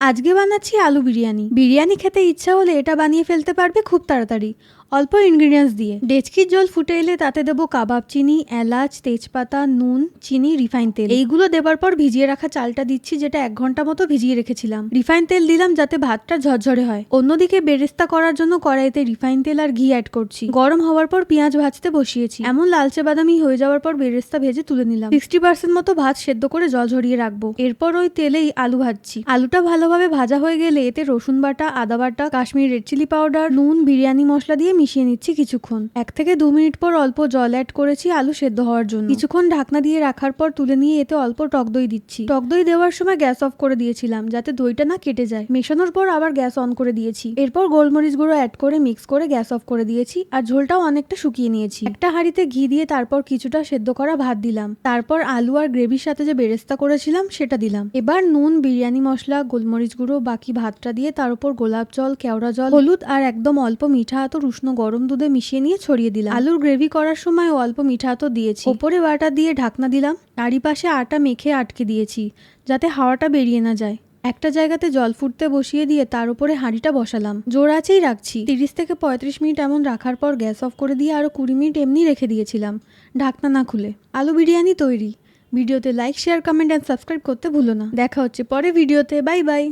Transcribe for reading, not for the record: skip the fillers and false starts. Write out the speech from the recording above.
আজকে বানাচ্ছি আলু বিরিয়ানি। বিরিয়ানি খেতে ইচ্ছা হলে এটা বানিয়ে ফেলতে পারবে খুব তাড়াতাড়ি অল্প ইনগ্রিডিয়েন্টস দিয়ে। ডেচকির জল ফুটে এলে তাতে দেবো কাবাব চিনি, এলাচ, তেজপাতা, নুন, চিনি, রিফাইন তেল। এইগুলো দেবার পর ভিজিয়ে রাখা চালটা দিচ্ছি, যেটা 1 ঘন্টা মতো ভিজিয়ে রেখেছিলাম। রিফাইন তেল দিলাম যাতে ভাতটা ঝরঝরে হয়। অন্যদিকে বেরেস্তা করার জন্য কড়াইতে রিফাইন তেল আর ঘি অ্যাড করছি। গরম হওয়ার পর পেঁয়াজ ভাজতে বসিয়েছি। এমন লালচে বাদামি হয়ে যাওয়ার পর বেরেস্তা ভেজে তুলে নিলাম। 60% মতো ভাত সেদ্ধ করে জল ঝরিয়ে রাখবো। এরপর ওই তেলেই আলু ভাজছি। আলুটা ভালোভাবে ভাজা হয়ে গেলে এতে রসুন বাটা, আদা বাটা, কাশ্মীরি রেড চিলি পাউডার, নুন, বিরিয়ানি মশলা দিয়ে মিশিয়ে নিচ্ছি কিছুক্ষণ। 1 থেকে 2 মিনিট পর অল্প জল অ্যাড করেছি আলু সেদ্ধ হওয়ার জন্য। কিছুক্ষণ ঢাকনা দিয়ে রাখার পর তুলে নিয়ে এতে অল্প টক দই দিচ্ছি। টক দই দেওয়ার সময় গ্যাস অফ করে দিয়েছিলাম যাতে দইটা না কেটে যায়। মেশানোর পর আবার গ্যাস অন করে দিয়েছি। এরপর গোলমরিচ গুঁড়ো অ্যাড করে মিক্স করে গ্যাস অফ করে দিয়েছি আর ঝোলটাও অনেকটা শুকিয়ে নিয়েছি। একটা হাঁড়িতে ঘি দিয়ে তারপর কিছুটা সেদ্ধ করা ভাত দিলাম। তারপর আলু আর গ্রেভির সাথে যে বেরেস্তা করেছিলাম সেটা দিলাম। এবার নুন, বিরিয়ানি মশলা, গোলমরিচ গুঁড়ো, বাকি ভাতটা দিয়ে তার উপর গোলাপ জল, কেওড়া জল, হলুদ আর একদম অল্প মিঠা আতর উষ্ণ গরম দুধে মিশিয়ে নিয়ে ছড়িয়ে দিলাম। আলুর গ্রেভি করার সময় অল্প মিঠা আতর দিয়েছি। ওপরে বাটার দিয়ে ঢাকনা দিলাম। চারিপাশে আটা মেখে আটকে দিয়েছি যাতে হাওয়াটা বেরিয়ে না যায়। একটা জায়গাতে জল ফুটতে বসিয়ে দিয়ে তার উপরে হাঁড়িটা বসালাম। জোর আঁচেই রাখছি। 30 থেকে 35 মিনিট এমন রাখার পর গ্যাস অফ করে দিয়ে আরো 20 মিনিট এমনি রেখে দিয়েছিলাম ঢাকনা না খুলে। আলু বিরিয়ানি তৈরি। ভিডিওতে like, share, comment and subscribe করতে ভুলো না। দেখা হচ্ছে পরে ভিডিওতে। Bye by.